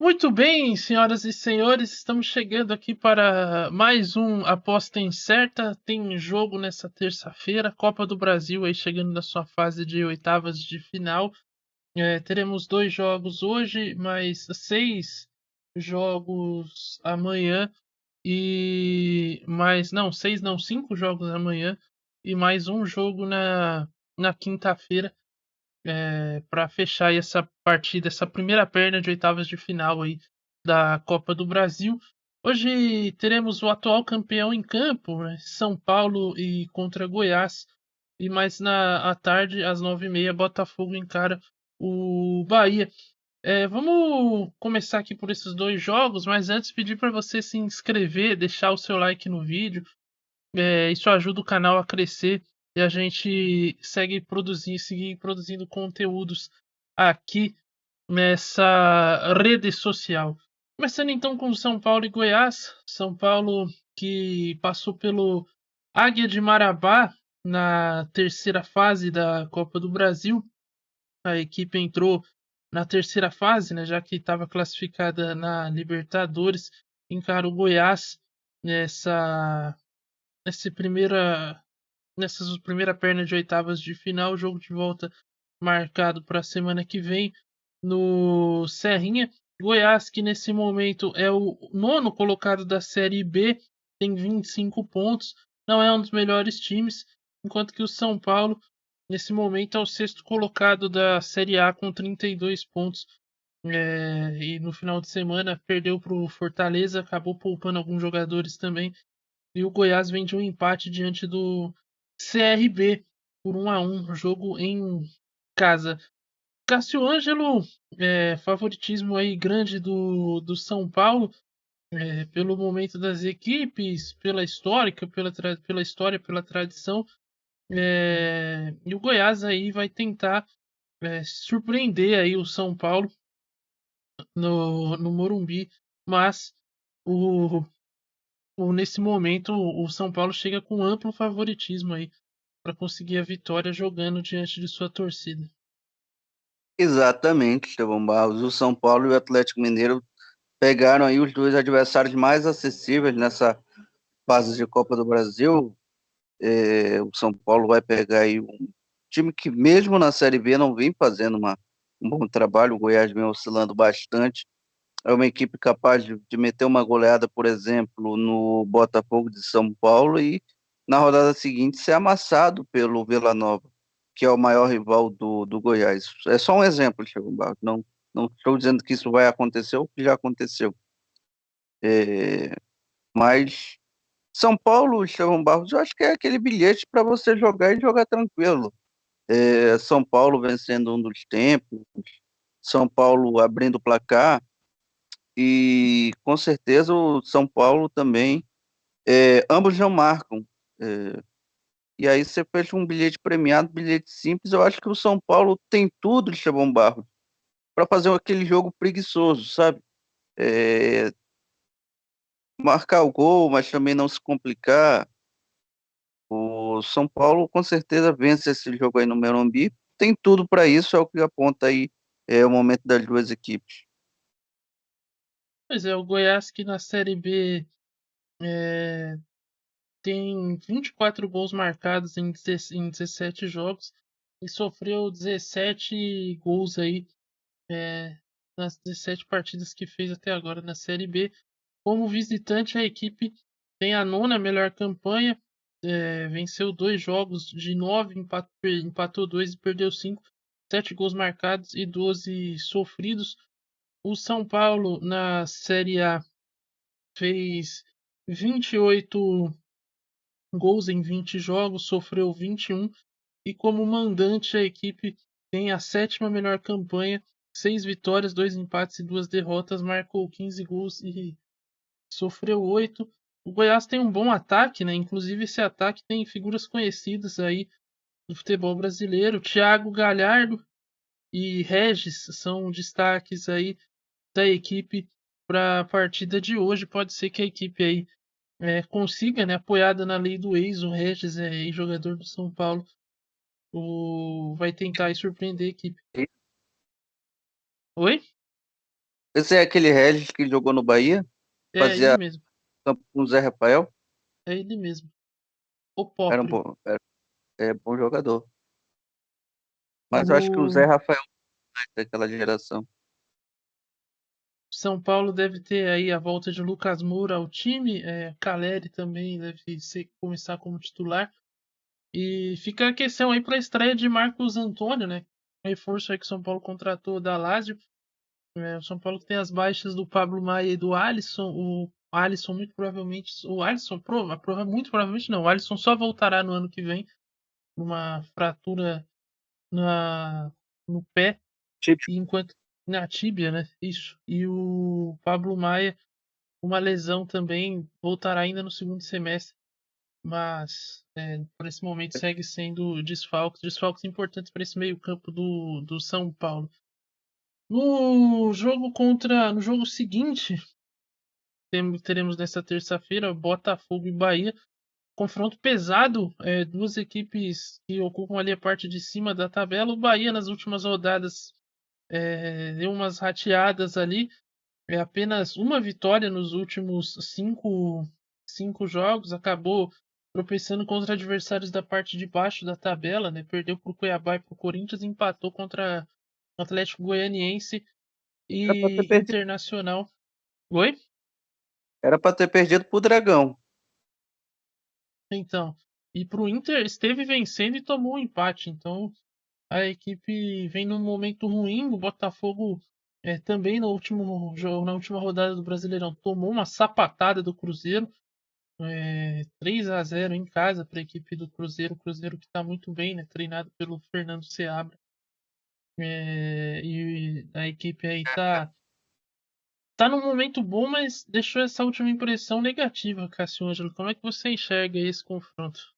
Muito bem, senhoras e senhores, estamos chegando aqui para mais um Aposta Incerta. Tem jogo nessa terça-feira, Copa do Brasil aí chegando na sua fase de oitavas de final. Teremos 2 jogos hoje, mais 6 jogos amanhã e mais não, 6 não, 5 jogos amanhã e mais um jogo na quinta-feira para fechar aí essa partida, essa primeira perna de oitavas de final aí da Copa do Brasil. Hoje teremos o atual campeão em campo, né, São Paulo e contra Goiás. E mais à tarde, às 9h30, Botafogo encara o Bahia. Vamos começar aqui por esses dois jogos, mas antes pedir para você se inscrever, deixar o seu like no vídeo, isso ajuda o canal a crescer e a gente seguir produzindo conteúdos aqui nessa rede social. Começando então com São Paulo e Goiás. São Paulo que passou pelo Águia de Marabá na terceira fase da Copa do Brasil. A equipe entrou na terceira fase, né, já que estava classificada na Libertadores, encara o Goiás nessa nessa primeira nessa primeira perna de oitavas de final, jogo de volta marcado para a semana que vem no Serrinha. Goiás, que nesse momento é o nono colocado da Série B, tem 25 pontos, não é um dos melhores times, enquanto que o São Paulo, nesse momento, é o sexto colocado da Série A com 32 pontos. E no final de semana perdeu para o Fortaleza, acabou poupando alguns jogadores também. E o Goiás vem de um empate diante do CRB por 1-1, jogo em casa. Cássio Ângelo, favoritismo aí grande do São Paulo, pelo momento das equipes, pela histórica, pela história, pela tradição. E o Goiás aí vai tentar surpreender aí o São Paulo no Morumbi, mas o, nesse momento o São Paulo chega com amplo favoritismo aí para conseguir a vitória jogando diante de sua torcida. Exatamente, Estevão Barros. O São Paulo e o Atlético Mineiro pegaram aí os dois adversários mais acessíveis nessa fase de Copa do Brasil. O São Paulo vai pegar aí um time que, mesmo na Série B, não vem fazendo um bom trabalho. O Goiás vem oscilando bastante. É uma equipe capaz de meter uma goleada, por exemplo, no Botafogo de São Paulo e na rodada seguinte ser amassado pelo Vila Nova, que é o maior rival do Goiás. É só um exemplo, Thiago Barros. Não estou dizendo que isso vai acontecer ou que já aconteceu. É, mas São Paulo, Thiago Barros, eu acho que é aquele bilhete para você jogar e jogar tranquilo. São Paulo vencendo um dos tempos, São Paulo abrindo o placar. E com certeza o São Paulo também, ambos não marcam. É, e aí você fecha um bilhete premiado, bilhete simples. Eu acho que o São Paulo tem tudo, Estevão Barros, para fazer aquele jogo preguiçoso, sabe? É, marcar o gol, mas também não se complicar. O São Paulo com certeza vence esse jogo aí no Morumbi. Tem tudo para isso, é o que aponta aí o momento das duas equipes. Pois é, o Goiás que na Série B é, tem 24 gols marcados em 17 jogos e sofreu 17 gols aí nas 17 partidas que fez até agora na Série B. Como visitante, a equipe tem a nona melhor campanha, venceu 2 jogos de 9, empatou 2 e perdeu 5, 7 gols marcados e 12 sofridos. O São Paulo na Série A fez 28 gols em 20 jogos, sofreu 21 e como mandante a equipe tem a sétima melhor campanha, 6 vitórias, 2 empates e 2 derrotas, marcou 15 gols e sofreu 8. O Goiás tem um bom ataque, né? Inclusive esse ataque tem figuras conhecidas aí do futebol brasileiro. Thiago Galhardo e Regis são destaques aí da equipe para a partida de hoje. Pode ser que a equipe aí consiga, né, apoiada na lei do ex, o Regis é ex-jogador do São Paulo, vai tentar aí surpreender a equipe. Oi? Esse é aquele Regis que jogou no Bahia, É ele fazia mesmo. campo com o Zé Rafael. É ele mesmo. O Era um próprio. bom, bom jogador. Mas eu acho que o Zé O Rafael é daquela geração. São Paulo deve ter aí a volta de Lucas Moura ao time. Caleri também deve começar como titular. E fica a questão aí para a estreia de Marcos Antônio, né? Reforço aí que o São Paulo contratou da Lazio. O São Paulo tem as baixas do Pablo Maia e do Alisson. O Alisson muito provavelmente. O Alisson, muito provavelmente não. O Alisson só voltará no ano que vem. Numa fratura no pé. Tipo, E enquanto. Na tíbia, né? Isso. E o Pablo Maia, uma lesão também, voltará ainda no segundo semestre. Mas por esse momento segue sendo desfalques importantes para esse meio-campo do São Paulo. No jogo seguinte, teremos nesta terça-feira Botafogo e Bahia. Confronto pesado, duas equipes que ocupam ali a parte de cima da tabela. O Bahia nas últimas rodadas deu umas rateadas ali. Apenas uma vitória nos últimos cinco jogos. Acabou tropeçando contra adversários da parte de baixo da tabela, né? Perdeu para o Cuiabá e para o Corinthians, empatou contra o Atlético Goianiense era para ter e perdido, Internacional. Oi? era para ter perdido pro Dragão. Então. E para o Inter esteve vencendo e tomou um empate. Então a equipe vem num momento ruim. O Botafogo também no último jogo, na última rodada do Brasileirão, tomou uma sapatada do Cruzeiro. 3-0 em casa para a equipe do Cruzeiro. O Cruzeiro que está muito bem, né? Treinado pelo Fernando Seabra. E a equipe aí tá num momento bom, mas deixou essa última impressão negativa, Cássio Ângelo. Como é que você enxerga esse confronto?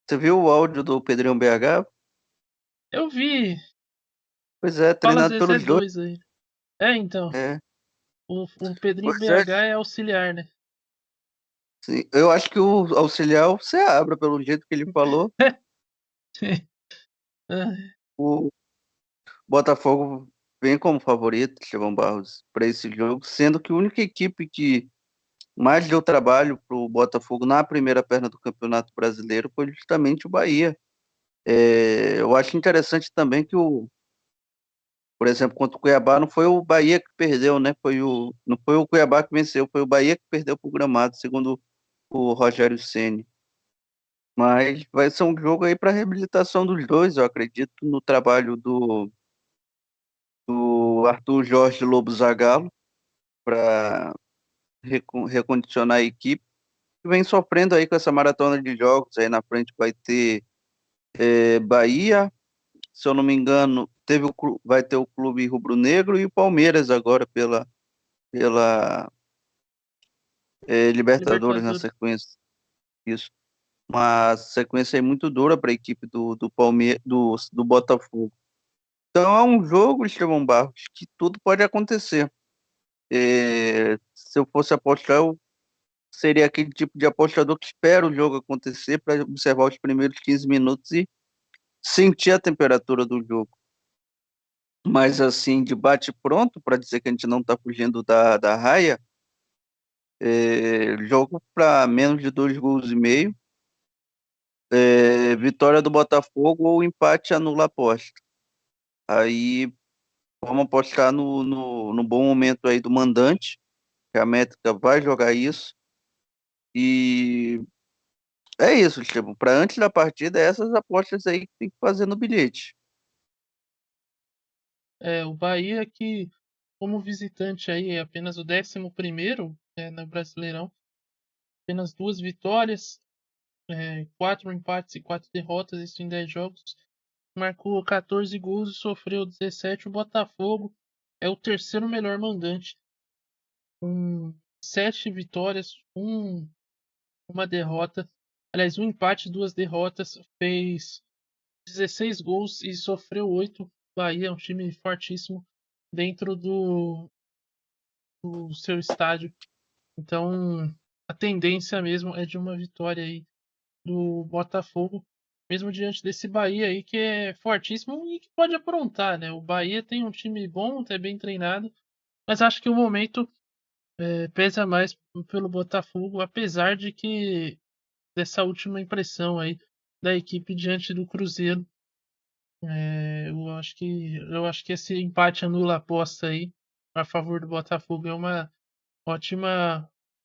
Você viu o áudio do Pedrinho BH? Eu vi, Pois é, fala treinado Zezé pelos dois. 2 aí. Então, É, o Pedrinho pois é, BH é auxiliar, né? sim. Eu acho que o auxiliar você abra pelo jeito que ele falou. Ah, O Botafogo vem como favorito, Estevão Barros, para esse jogo, sendo que a única equipe que mais deu trabalho para o Botafogo na primeira perna do Campeonato Brasileiro foi justamente o Bahia. Eu acho interessante também que por exemplo, contra o Cuiabá não foi o Bahia que perdeu, né? Não foi o Cuiabá que venceu, foi o Bahia que perdeu para o Gramado, segundo o Rogério Ceni. Mas vai ser um jogo aí para reabilitação dos dois, eu acredito no trabalho do Arthur Jorge Lobo Zagallo para recondicionar a equipe, que vem sofrendo aí com essa maratona de jogos. Aí na frente vai ter Bahia, se eu não me engano, vai ter o Clube Rubro-Negro e o Palmeiras agora pela Libertadores na Libertadores. sequência. Isso. Uma sequência aí muito dura para a equipe do Palmeiras, do Botafogo. Então é um jogo, Estevão Barros, que tudo pode acontecer. Se eu fosse apostar, eu seria aquele tipo de apostador que espera o jogo acontecer para observar os primeiros 15 minutos e sentir a temperatura do jogo. Mas assim, de bate pronto, para dizer que a gente não está fugindo da raia, jogo para menos de 2 gols e meio, vitória do Botafogo ou empate anula a aposta. Aí vamos apostar no bom momento aí do mandante, que a métrica vai jogar isso. E é isso, Estevam. Para antes da partida, essas apostas aí que tem que fazer no bilhete. O Bahia que, como visitante aí, é apenas o 11º no Brasileirão. Apenas 2 vitórias, 4 empates e 4 derrotas, isso em 10 jogos. Marcou 14 gols e sofreu 17. O Botafogo é o terceiro melhor mandante, com 7 vitórias, uma derrota. Aliás, um empate e 2 derrotas. Fez 16 gols e sofreu 8. Bahia é um time fortíssimo dentro do seu estádio. Então, a tendência mesmo é de uma vitória aí do Botafogo, mesmo diante desse Bahia aí que é fortíssimo e que pode aprontar, né? O Bahia tem um time bom, é bem treinado, Mas acho que o momento pesa mais pelo Botafogo, apesar de que dessa última impressão aí da equipe diante do Cruzeiro. Eu acho que esse empate anula a aposta aí a favor do Botafogo é um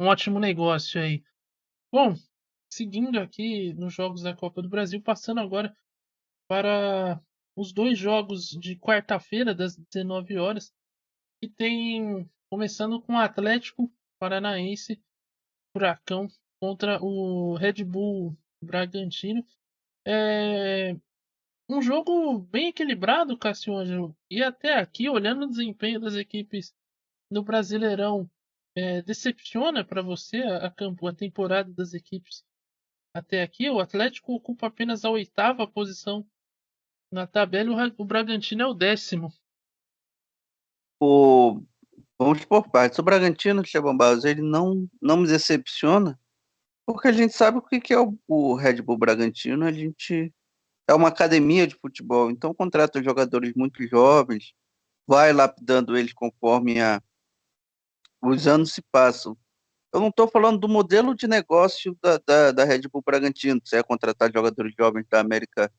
ótimo negócio aí. Bom, seguindo aqui nos jogos da Copa do Brasil, passando agora para os dois jogos de quarta-feira, das 19 horas, que tem começando com o Atlético Paranaense, Furacão, contra o Red Bull Bragantino. É um jogo bem equilibrado, Cassiano. E até aqui, olhando o desempenho das equipes no Brasileirão, decepciona para você a temporada das equipes até aqui? O Atlético ocupa apenas a oitava posição na tabela e o Bragantino é o 10º. O, vamos por partes. O Bragantino, Esteban Barros, ele não me decepciona, porque a gente sabe o que que é o Red Bull Bragantino. A gente é uma academia de futebol, então contrata jogadores muito jovens, vai lapidando eles conforme os anos se passam. Eu não estou falando do modelo de negócio da Red Bull Bragantino, se é contratar jogadores jovens da América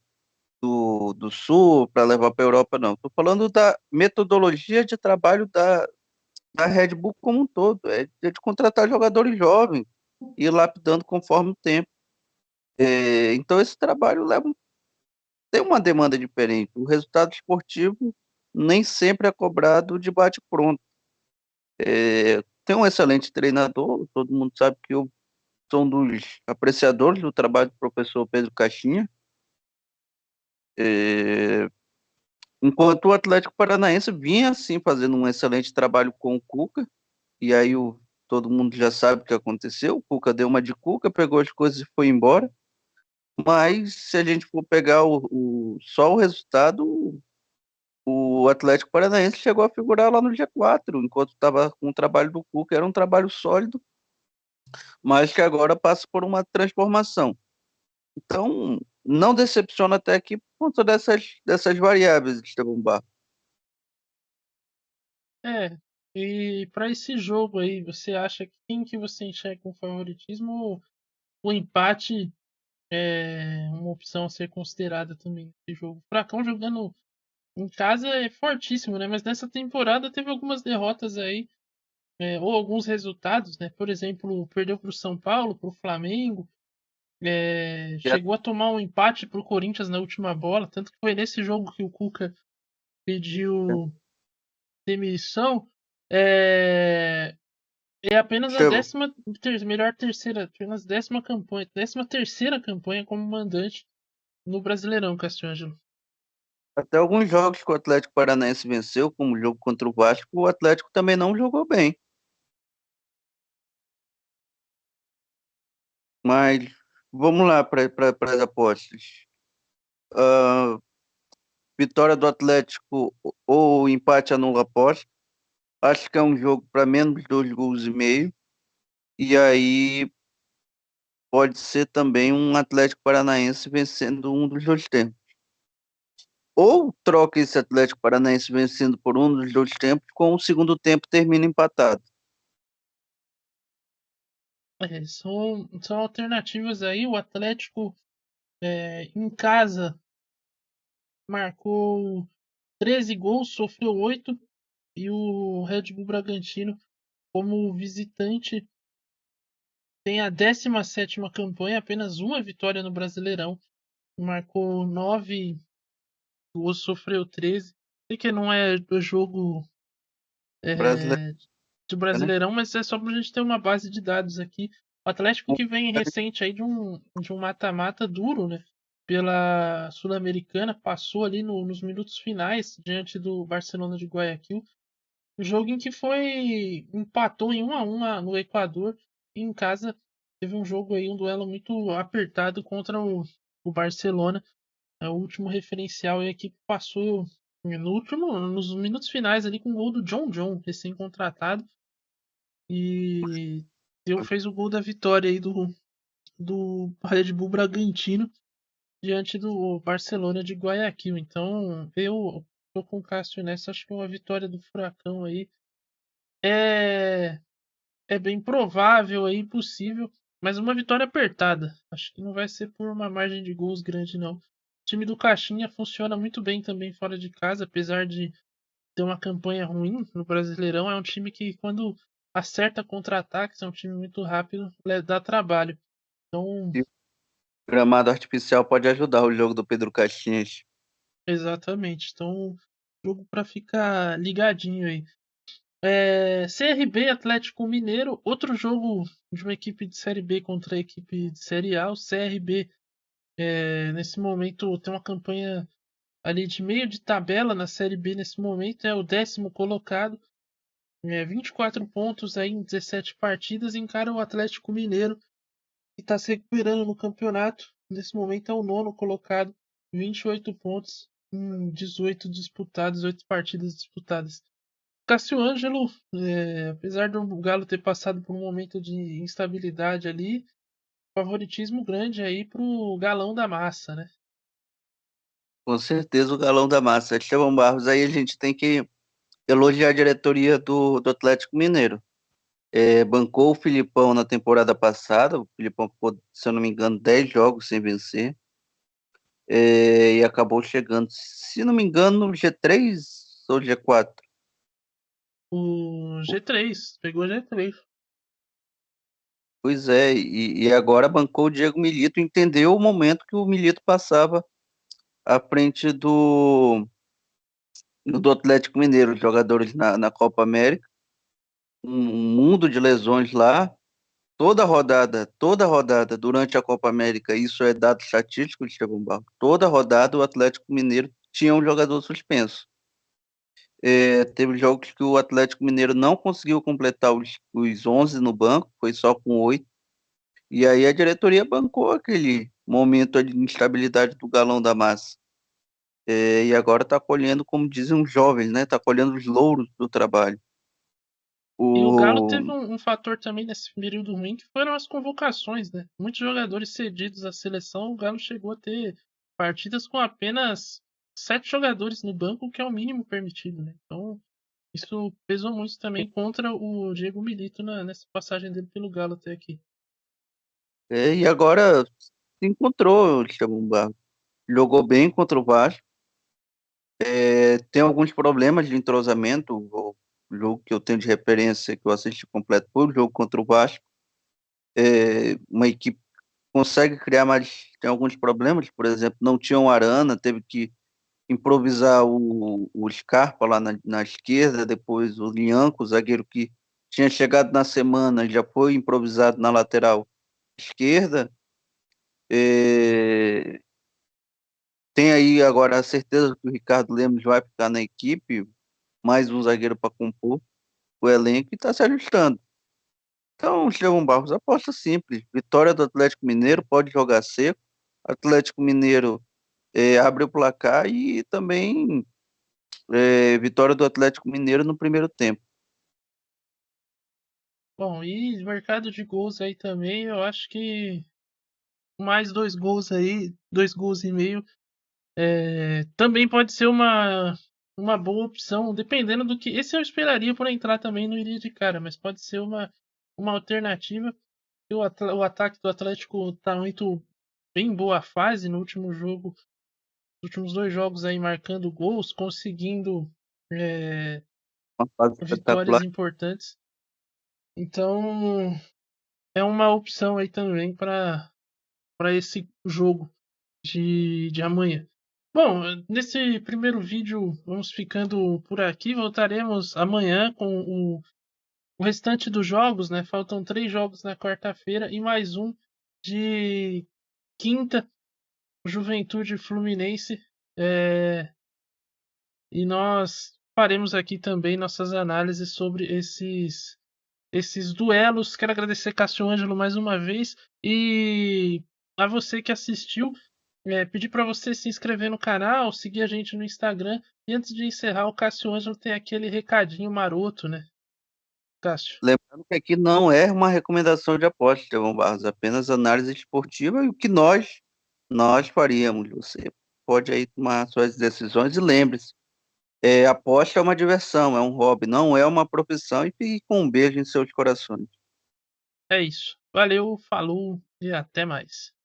do Sul para levar para a Europa, não. Estou falando da metodologia de trabalho da Red Bull como um todo, é de contratar jogadores jovens e ir lapidando conforme o tempo. Então esse trabalho tem uma demanda diferente. O resultado esportivo nem sempre é cobrado de bate-pronto. Tem um excelente treinador, todo mundo sabe que eu sou um dos apreciadores do trabalho do professor Pedro Caixinha. É, Enquanto o Atlético Paranaense vinha assim fazendo um excelente trabalho com o Cuca, e aí todo mundo já sabe o que aconteceu. O Cuca deu uma de Cuca, pegou as coisas e foi embora. Mas se a gente for pegar só o resultado, o Atlético Paranaense chegou a figurar lá no G4, enquanto estava com o trabalho do Cuca, era um trabalho sólido, mas que agora passa por uma transformação. Então, não decepciona até aqui por conta dessas variáveis, Esteban Barros. É, e para esse jogo aí, você acha que quem que você enxerga com favoritismo ou o empate é uma opção a ser considerada também nesse jogo? O Furacão jogando em casa é fortíssimo, né? Mas nessa temporada teve algumas derrotas aí, ou alguns resultados, né? Por exemplo, perdeu para o São Paulo, para o Flamengo, E a- chegou a tomar um empate para o Corinthians na última bola, tanto que foi nesse jogo que o Cuca pediu demissão. É, é apenas a Esteban, melhor terceira, apenas 13ª campanha como mandante no Brasileirão, Castiângelo. até alguns jogos que o Atlético Paranaense venceu, como o jogo contra o Vasco, o Atlético também não jogou bem. Mas vamos lá para as apostas. Ah, vitória do Atlético ou empate anula a aposta. Acho que é um jogo para menos 2 gols e meio. E aí pode ser também um Atlético Paranaense vencendo um dos dois tempos. Ou troca esse Atlético Paranaense vencendo por um dos dois tempos com o segundo tempo termina empatado. São alternativas aí. O Atlético em casa marcou 13 gols, sofreu 8. E o Red Bull Bragantino, como visitante, tem a 17ª campanha, apenas uma vitória no Brasileirão. Marcou 9 gols, sofreu 13. Sei que não é do jogo Brasileiro, é, do né? Brasileirão, mas é só pra gente ter uma base de dados aqui. O Atlético que vem recente aí de um mata-mata duro, né? Pela Sul-Americana, passou ali nos minutos finais diante do Barcelona de Guayaquil. O jogo em que empatou em 1-1 no Equador e em casa teve um jogo aí, um duelo muito apertado contra o Barcelona. É o último referencial e a equipe passou nos minutos finais ali com o gol do John, recém-contratado, e fez o gol da vitória aí do Red Bull Bragantino diante do Barcelona de Guayaquil. Então eu tô com o Cássio nessa, acho que é uma vitória do Furacão aí é, é bem provável aí, possível, mas uma vitória apertada. Acho que não vai ser por uma margem de gols grande, não. O time do Caixinha funciona muito bem também fora de casa, apesar de ter uma campanha ruim no Brasileirão. É um time que, quando acerta contra-ataques, é um time muito rápido, dá trabalho. Então, E o gramado artificial pode ajudar o jogo do Pedro Caixinhas. exatamente. Então, jogo para ficar ligadinho aí. CRB Atlético Mineiro, outro jogo de uma equipe de Série B contra a equipe de Série A. O CRB, nesse momento, tem uma campanha ali de meio de tabela na Série B. Nesse momento, é o 10º colocado, 24 pontos aí em 17 partidas. Encara o Atlético Mineiro, que está se recuperando no campeonato. Nesse momento, é o 9º colocado, 28 pontos em 18 disputados, 8 partidas disputadas. Cássio Ângelo, apesar do Galo ter passado por um momento de instabilidade ali, favoritismo grande aí pro Galão da Massa, né? Com certeza o galão da massa. Estevão Barros, aí a gente tem que elogiar a diretoria do Atlético Mineiro. Bancou o Filipão na temporada passada, o Filipão ficou, se eu não me engano, 10 jogos sem vencer, e acabou chegando, se não me engano, no G3 ou G4. O G3, pegou o G3. Pois é, e agora bancou o Diego Milito, entendeu o momento que o Milito passava à frente do Atlético Mineiro, os jogadores na Copa América, um mundo de lesões lá, toda rodada durante a Copa América, isso é dado estatístico de Estevão Barros, toda rodada o Atlético Mineiro tinha um jogador suspenso. Teve jogos que o Atlético Mineiro não conseguiu completar os 11 no banco, foi só com 8. E aí a diretoria bancou aquele momento de instabilidade do galão da massa. E agora está colhendo, como dizem os jovens, né? Está colhendo os louros do trabalho. E o Galo O, teve um fator também nesse período ruim, que foram as convocações, né? Muitos jogadores cedidos à seleção, o Galo chegou a ter partidas com apenas 7 jogadores no banco, que é o mínimo permitido, né? Então, isso pesou muito também contra o Diego Milito nessa passagem dele pelo Galo até aqui. e agora se encontrou, Estevão Barros. Jogou bem contra o Vasco. Tem alguns problemas de entrosamento. O jogo que eu tenho de referência, que eu assisti completo, foi o jogo contra o Vasco. Uma equipe consegue criar, mas tem alguns problemas. Por exemplo, não tinha um Arana, teve que improvisar o Scarpa lá na esquerda, depois o Lianco, o zagueiro que tinha chegado na semana, já foi improvisado na lateral esquerda. É, Tem aí agora a certeza que o Ricardo Lemos vai ficar na equipe, mais um zagueiro para compor o elenco e está se ajustando. Então, Estevão Barros, aposta simples. Vitória do Atlético Mineiro, pode jogar seco. Atlético Mineiro abre o placar e também vitória do Atlético Mineiro no primeiro tempo. Bom, e mercado de gols aí também, eu acho que mais 2 gols aí, 2 gols e meio, também pode ser uma boa opção, dependendo do que. Esse eu esperaria por entrar também, não iria de cara, mas pode ser uma alternativa. O ataque do Atlético tá muito bem boa fase no último jogo, nos últimos 2 jogos aí marcando gols, conseguindo é, Uma fase vitórias espetacular. importantes. Então é uma opção aí também para esse jogo de amanhã. Bom, nesse primeiro vídeo vamos ficando por aqui. Voltaremos amanhã com o restante dos jogos, né? Faltam 3 jogos na quarta-feira e mais um de quinta, Juventude Fluminense. E nós faremos aqui também nossas análises sobre esses duelos. Quero agradecer Cássio Ângelo mais uma vez e a você que assistiu. Pedir para você se inscrever no canal, seguir a gente no Instagram. E antes de encerrar, o Cássio Ângelo tem aquele recadinho maroto, né, Cássio? Lembrando que aqui não é uma recomendação de aposta, Estevão Barros, apenas análise esportiva e o que nós faríamos. Você pode aí tomar suas decisões e lembre-se, Aposta é uma diversão, é um hobby, não é uma profissão, e fique com um beijo em seus corações. É isso. Valeu, falou e até mais.